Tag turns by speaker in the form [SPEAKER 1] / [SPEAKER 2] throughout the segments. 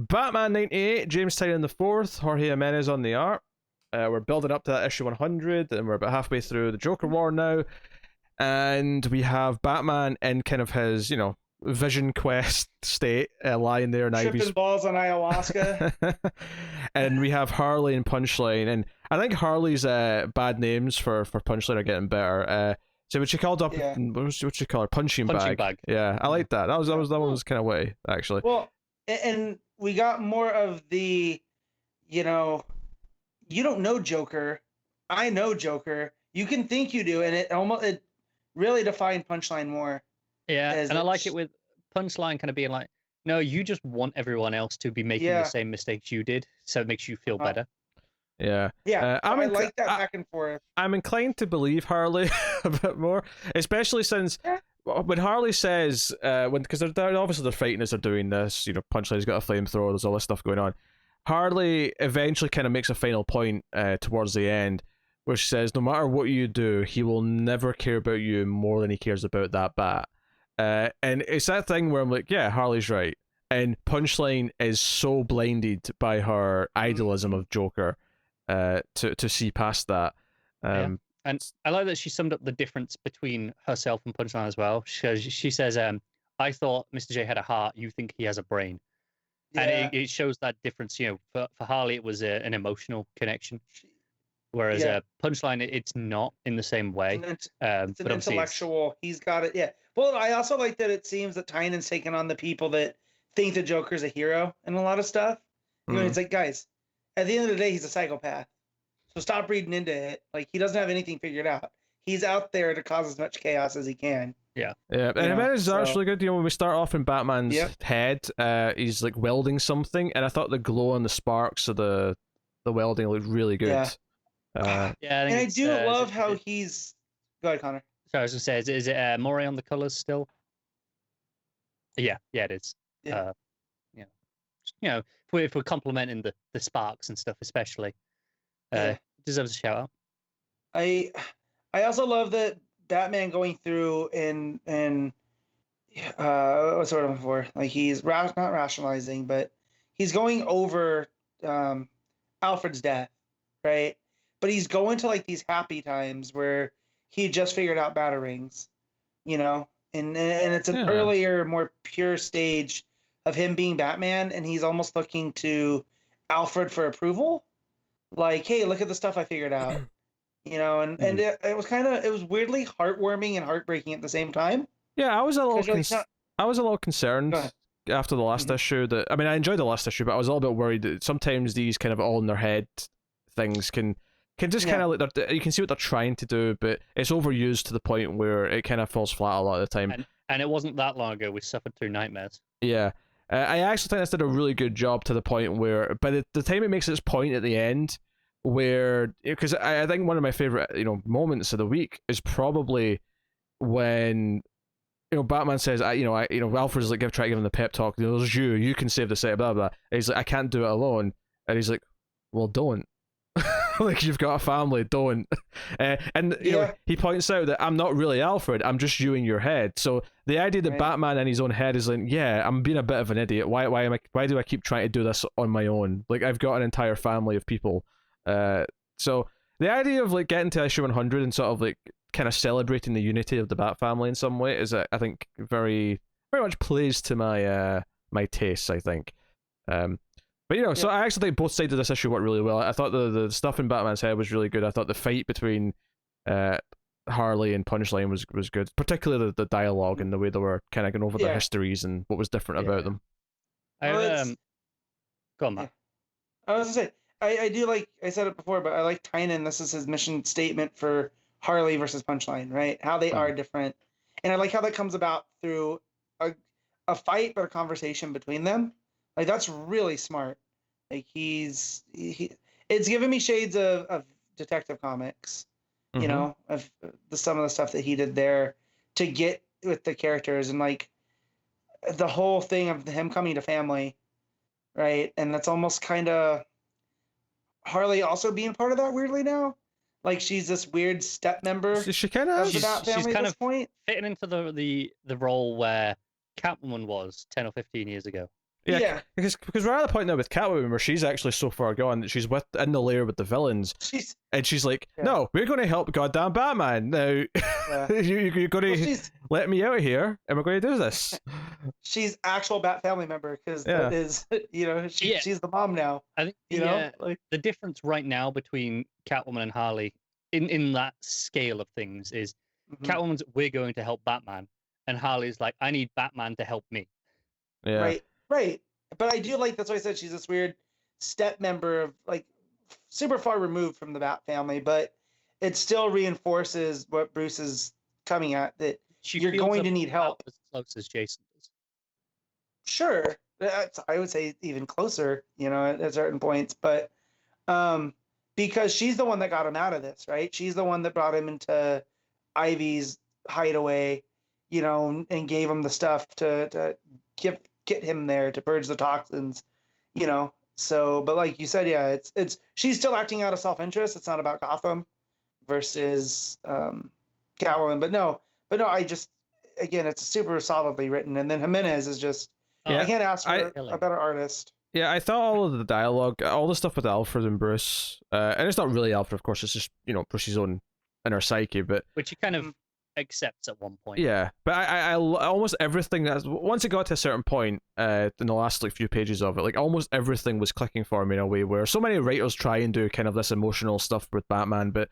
[SPEAKER 1] Batman 98, James Tynion the fourth, Jorge Jimenez on the art. We're building up to that issue 100, and we're about halfway through the Joker War now. And we have Batman in kind of his, Vision Quest state, lying there in
[SPEAKER 2] Tripping
[SPEAKER 1] Ivy's
[SPEAKER 2] balls on ayahuasca.
[SPEAKER 1] and we have Harley and Punchline, and I think Harley's bad names for Punchline are getting better. So what she called up, what she call her, punching bag. Yeah, I like that. That one was kind of witty, actually.
[SPEAKER 2] Well, and we got more of the, you don't know Joker, I know Joker. You can think you do, and it really defined Punchline more.
[SPEAKER 3] Yeah, and I like it with Punchline kind of being like, no, you just want everyone else to be making the same mistakes you did, so it makes you feel better.
[SPEAKER 2] Yeah. I like that back and forth.
[SPEAKER 1] I'm inclined to believe Harley a bit more, especially since when Harley says, because they're obviously they're fighting as they're doing this, Punchline's got a flamethrower, there's all this stuff going on. Harley eventually kind of makes a final point towards the end, where she says, no matter what you do, he will never care about you more than he cares about that bat. And it's that thing where I'm like, yeah, Harley's right. And Punchline is so blinded by her idealism of Joker to see past that.
[SPEAKER 3] And I like that she summed up the difference between herself and Punchline as well. She says, I thought Mr. J had a heart, you think he has a brain. Yeah. And it shows that difference. For Harley, it was an emotional connection. Whereas Punchline, it's not in the same way.
[SPEAKER 2] It's an intellectual. He's got it. Yeah. Well, I also like that it seems that Tynan's taken on the people that think the Joker's a hero and a lot of stuff. It's like, guys, at the end of the day, he's a psychopath. So stop reading into it. Like, he doesn't have anything figured out. He's out there to cause as much chaos as he can.
[SPEAKER 1] Yeah. And it's actually good. When we start off in Batman's head, he's like welding something, and I thought the glow and the sparks of the welding looked really good.
[SPEAKER 2] Yeah. And I do love how he's. Go ahead, Connor.
[SPEAKER 3] So I was gonna say, is it Moray on the colors still? Yeah, it is.
[SPEAKER 2] Yeah.
[SPEAKER 3] If we're complimenting the sparks and stuff, especially, deserves a shout out.
[SPEAKER 2] I also love that Batman going through and what's the word I'm looking for? Like, he's not rationalizing, but he's going over Alfred's death, right? But he's going to like these happy times where he just figured out batarangs, and it's an earlier, more pure stage of him being Batman, and he's almost looking to Alfred for approval. Like, hey, look at the stuff I figured out, and it was weirdly heartwarming and heartbreaking at the same time.
[SPEAKER 1] Yeah, I was a little concerned after the last issue. I enjoyed the last issue, but I was a little bit worried that sometimes these kind of all in their head things can just kind of like, you can see what they're trying to do, but it's overused to the point where it kind of falls flat a lot of the time.
[SPEAKER 3] And it wasn't that long ago we suffered through nightmares.
[SPEAKER 1] Yeah. I actually think this did a really good job to the point where, by the time it makes its point at the end, where, because I think one of my favorite moments of the week is probably when Batman says, Alfred's like trying to give him the pep talk. There's you can save the city, blah blah. And he's like, I can't do it alone, and he's like, well, don't. Like, you've got a family, don't. And he points out that I'm not really Alfred, I'm just you in your head. So the idea that Batman in his own head is like, yeah, I'm being a bit of an idiot. Why do I keep trying to do this on my own? Like, I've got an entire family of people. So the idea of like getting to issue 100 and sort of like kind of celebrating the unity of the Bat family in some way is, I think, very, very much plays to my my tastes, I think. But so I actually think both sides of this issue worked really well. I thought the stuff in Batman's head was really good. I thought the fight between Harley and Punchline was good, particularly the dialogue and the way they were kind of going over their histories and what was different about them.
[SPEAKER 3] Go on, Matt.
[SPEAKER 2] I was gonna say, I do like, I said it before, but I like Tynion. This is his mission statement for Harley versus Punchline, right? How they are different, and I like how that comes about through a fight, but a conversation between them. Like, that's really smart. Like, it's giving me shades of Detective Comics, of some of the stuff that he did there to get with the characters, and like the whole thing of him coming to family, right? And that's almost kind of Harley also being part of that weirdly now. Like, she's this weird step member.
[SPEAKER 1] She kind of
[SPEAKER 3] she's kind of fitting into the role where Catwoman was 10 or 15 years ago.
[SPEAKER 2] Yeah.
[SPEAKER 1] because we're at the point now with Catwoman where she's actually so far gone that she's in the lair with the villains, and she's like, no, we're going to help goddamn Batman now. You're going to let me out of here, and we're going to do this.
[SPEAKER 2] She's actual Bat family member because that is, she's the mom now.
[SPEAKER 3] I think the difference right now between Catwoman and Harley in that scale of things is Catwoman's we're going to help Batman, and Harley's like, I need Batman to help me.
[SPEAKER 1] Yeah.
[SPEAKER 2] Right. But I do like, that's why I said she's this weird step member of like super far removed from the Bat family, but it still reinforces what Bruce is coming at, that you're going to need help.
[SPEAKER 3] As close as Jason does.
[SPEAKER 2] Sure. I would say even closer, at certain points, but because she's the one that got him out of this, right? She's the one that brought him into Ivy's hideaway, and gave him the stuff to get him there to purge the toxins, So, but like you said, it's she's still acting out of self-interest. It's not about Gotham versus Catwoman. But no, I just, again, it's super solidly written. And then Jimenez is just, I can't ask for a better artist.
[SPEAKER 1] Yeah, I thought all of the dialogue, all the stuff with Alfred and Bruce, and it's not really Alfred, of course. It's just Bruce's own inner psyche, but
[SPEAKER 3] which he kind of accepts at one point.
[SPEAKER 1] Yeah, but I almost everything once it got to a certain point in the last few pages of it, like almost everything was clicking for me in a way where so many writers try and do kind of this emotional stuff with Batman, but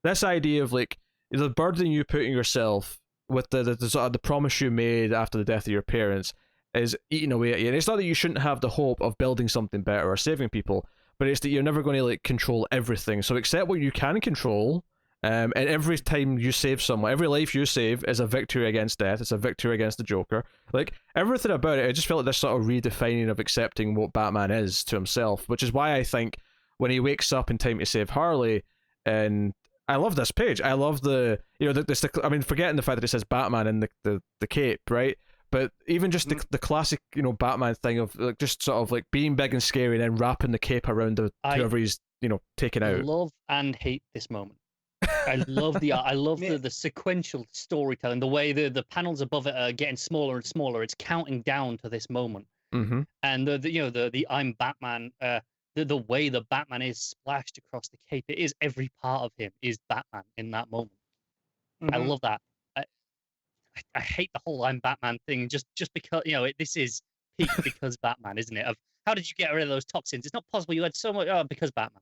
[SPEAKER 1] this idea of like the burden you put on yourself with the sort of the promise you made after the death of your parents is eating away at you. And it's not that you shouldn't have the hope of building something better or saving people, but it's that you're never going to control everything. So accept what you can control. And every time you save someone, every life you save is a victory against death. It's a victory against the Joker. Like, everything about it, I just felt like this sort of redefining of accepting what Batman is to himself, which is why I think when he wakes up in time to save Harley, and I love this page. I love the, forgetting the fact that it says Batman in the cape, right? But even just the classic, Batman thing of just sort of being big and scary and then wrapping the cape around whoever he's, taking out.
[SPEAKER 3] I love and hate this moment. I love the sequential storytelling, the way the panels above it are getting smaller and smaller. It's counting down to this moment, and the I'm Batman, the way the Batman is splashed across the cape. It is every part of him is Batman in that moment. I love that. I hate the whole I'm Batman thing just because this is peak because Batman, isn't it? Of how did you get rid of those toxins? It's not possible. You had so much because Batman.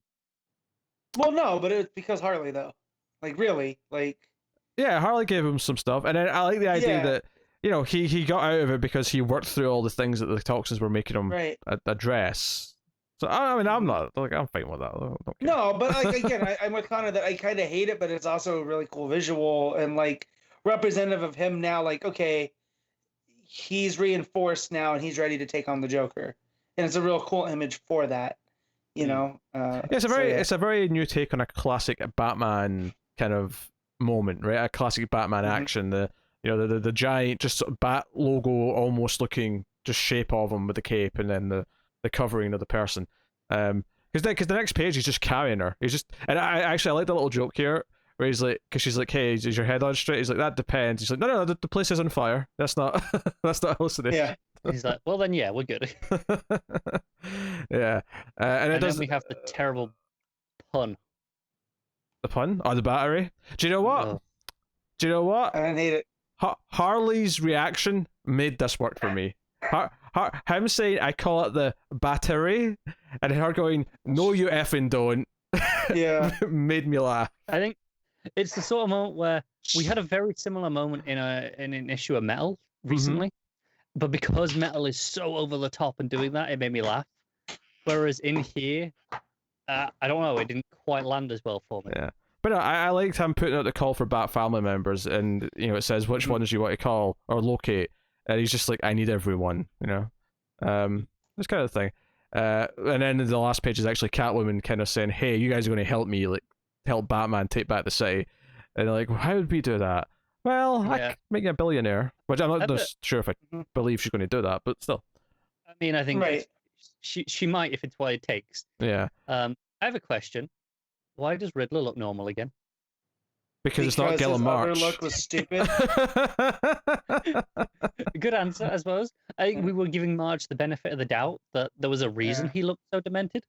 [SPEAKER 2] Well, no, but it's because Harley though. Really,
[SPEAKER 1] yeah, Harley gave him some stuff, and then I like the idea that he got out of it because he worked through all the things that the toxins were making him address. So I'm not I'm fine with that. I don't care.
[SPEAKER 2] No, but again, I'm with Connor that I kind of hate it, but it's also a really cool visual and representative of him now. Okay, he's reinforced now and he's ready to take on the Joker, and it's a real cool image for that.
[SPEAKER 1] It's a very new take on a classic Batman kind of moment, right? A classic Batman action. The giant just sort of bat logo almost looking just shape of him with the cape, and then the covering of the person. Because the next page he's just carrying her. He's just, and I like the little joke here where he's like, because she's like, hey, is your head on straight? He's like, that depends. He's like, no, the place is on fire. That's not hallucination.
[SPEAKER 2] Yeah.
[SPEAKER 3] He's like, well then, yeah, we're good.
[SPEAKER 1] Yeah, and
[SPEAKER 3] then we have the terrible pun.
[SPEAKER 1] The pun? Oh, the battery? Do you know what?
[SPEAKER 3] Oh.
[SPEAKER 1] Do you know what?
[SPEAKER 2] I didn't hate it.
[SPEAKER 1] Harley's reaction made this work for me. Him saying, I call it the battery, and her going, no, you effing don't.
[SPEAKER 2] Yeah.
[SPEAKER 1] Made me laugh.
[SPEAKER 3] I think it's the sort of moment where we had a very similar moment in an issue of Metal recently, but because Metal is so over the top and doing that, it made me laugh. Whereas in here, I don't know, it didn't quite land as well for me.
[SPEAKER 1] Yeah. But no, I liked him putting out the call for Bat family members, and it says which ones you want to call or locate, and he's just like, I need everyone, this kind of thing. And then the last page is actually Catwoman kind of saying, hey, you guys are going to help me, help Batman take back the city. And they're like, well, how would we do that? Well, I could make you a billionaire, which I'm not sure if I believe she's going to do that, but still.
[SPEAKER 3] I mean, I think she might if it's what it takes.
[SPEAKER 1] Yeah.
[SPEAKER 3] I have a question. Why does Riddler look normal again?
[SPEAKER 1] Because it's not Gillen March.
[SPEAKER 2] His other look was stupid.
[SPEAKER 3] Good answer, I suppose. I think we were giving Marge the benefit of the doubt that there was a reason he looked so demented.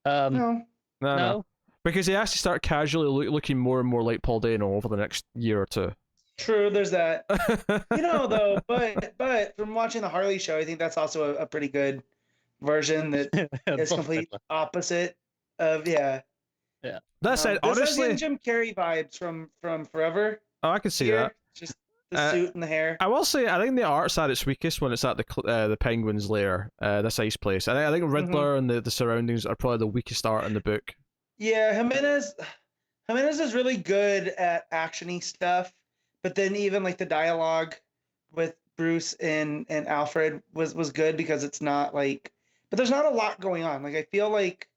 [SPEAKER 2] No.
[SPEAKER 3] No.
[SPEAKER 1] Because he has to start casually looking more and more like Paul Dano over the next year or two.
[SPEAKER 2] True, there's that. Though, but from watching the Harley show, I think that's also a pretty good version that is complete opposite of
[SPEAKER 3] Yeah.
[SPEAKER 1] That said, honestly,
[SPEAKER 2] this Jim Carrey vibes from Forever.
[SPEAKER 1] Oh, I can see that.
[SPEAKER 2] Just the suit and the hair.
[SPEAKER 1] I will say, I think the art's at its weakest when it's at the Penguin's lair, this ice place. I think Riddler and the surroundings are probably the weakest art in the book.
[SPEAKER 2] Yeah, Jimenez is really good at actiony stuff, but then even like the dialogue with Bruce and Alfred was good because it's not like, but there's not a lot going on. Like I feel like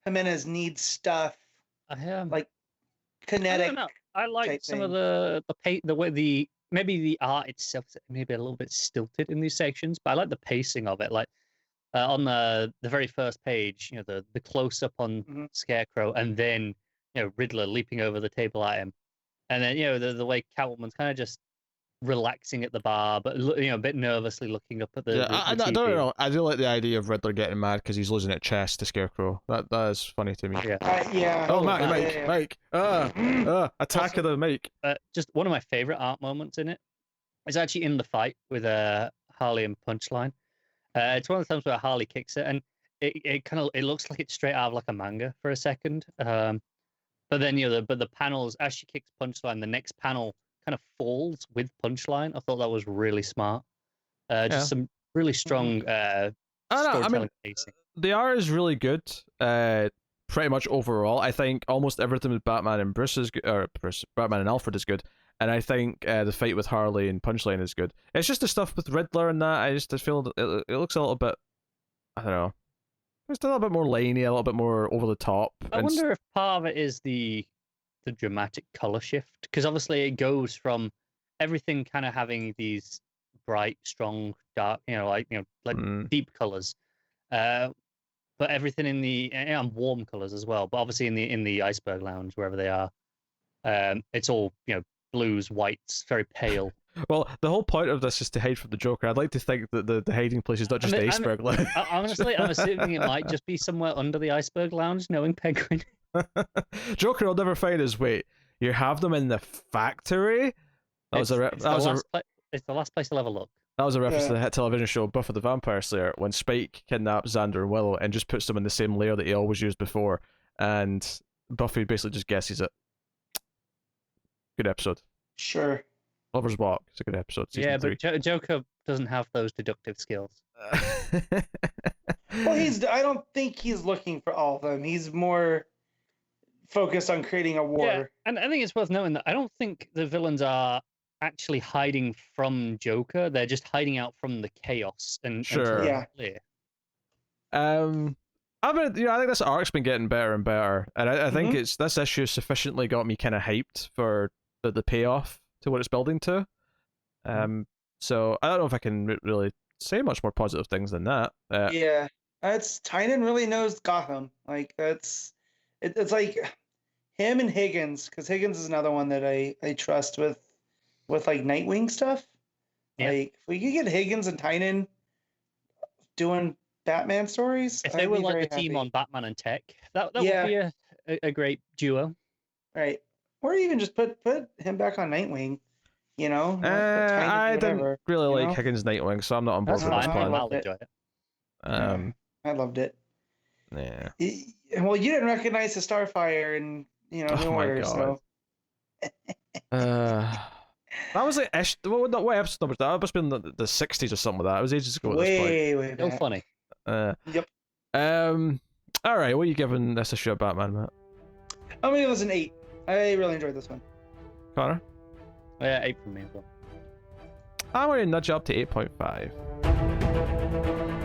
[SPEAKER 2] Jimenez needs stuff like kinetic.
[SPEAKER 3] I don't know. I like some of the way maybe the art itself is maybe a little bit stilted in these sections, but I like the pacing of it. Like on the very first page, the close up on Scarecrow, and then Riddler leaping over the table at him, and then the way Catwoman's kind of just relaxing at the bar, but a bit nervously looking up at the. Yeah,
[SPEAKER 1] I don't know. I do like the idea of Riddler getting mad because he's losing at chess to Scarecrow. That is funny to me.
[SPEAKER 2] Yeah.
[SPEAKER 1] Oh, Mike. Attack of the Mike.
[SPEAKER 3] Just one of my favorite art moments in it is actually in the fight with Harley and Punchline. It's one of the times where Harley kicks it, and it looks like it's straight out of like a manga for a second. But then the panels as she kicks Punchline, the next panel kind of falls with Punchline. I thought that was really smart. Just some really strong storytelling pacing.
[SPEAKER 1] The art is really good. Pretty much overall, I think almost everything with Batman and Batman and Alfred is good. And I think the fight with Harley and Punchline is good. It's just the stuff with Riddler and that. I feel it looks a little bit. I don't know. It's a little bit more laney, a little bit more over the top.
[SPEAKER 3] I wonder if part of it is the dramatic color shift, because obviously it goes from everything kind of having these bright, strong, dark, deep colors, but everything in the and warm colors as well. But obviously in the Iceberg Lounge, wherever they are, it's all blues, whites, very pale.
[SPEAKER 1] Well, the whole point of this is to hide from the Joker. I'd like to think that the hiding place is not just the Iceberg Lounge.
[SPEAKER 3] Honestly, I'm assuming it might just be somewhere under the Iceberg Lounge, knowing Penguin.
[SPEAKER 1] Joker will never find his way. You have them in the factory? It's the
[SPEAKER 3] last place I'll ever look.
[SPEAKER 1] That was a reference to the hit television show Buffy the Vampire Slayer, when Spike kidnaps Xander and Willow and just puts them in the same lair that he always used before, and Buffy basically just guesses it. Good episode.
[SPEAKER 2] Sure.
[SPEAKER 1] Lover's Walk. It's a good episode.
[SPEAKER 3] Yeah, but Joker doesn't have those deductive skills.
[SPEAKER 2] Well, I don't think he's looking for all of them. He's more focused on creating a war.
[SPEAKER 3] Yeah, and I think it's worth noting that I don't think the villains are actually hiding from Joker. They're just hiding out from the chaos and
[SPEAKER 1] sure.
[SPEAKER 3] Clear.
[SPEAKER 1] I think this arc's been getting better and better, and I think this issue sufficiently got me kind of hyped for the payoff to what it's building to. So I don't know if I can really say much more positive things than that.
[SPEAKER 2] It's Tynan really knows Gotham. Like it's like him and Higgins, because Higgins is another one that I trust with like Nightwing stuff. Yeah. Like if we could get Higgins and Tynan doing Batman stories,
[SPEAKER 3] if they were like the team on Batman and Tech, that would be a great duo.
[SPEAKER 2] Right. Or even just put him back on Nightwing.
[SPEAKER 1] I didn't really like Higgins Nightwing, so I'm not on board with this plan.
[SPEAKER 3] I'll enjoy it.
[SPEAKER 2] I loved it.
[SPEAKER 1] Yeah.
[SPEAKER 2] Well, you didn't recognize the Starfire and New Order, so.
[SPEAKER 1] That was like what episode number was that? It must have been the 60s or something like that. It was ages ago.
[SPEAKER 2] Way
[SPEAKER 3] Still funny.
[SPEAKER 2] Yep.
[SPEAKER 1] All right. What are you giving this issue of Batman, Matt?
[SPEAKER 2] I'm gonna give this an 8. I really enjoyed this one.
[SPEAKER 1] Connor?
[SPEAKER 3] Yeah, 8 from me as well.
[SPEAKER 1] I'm going to nudge up to 8.5.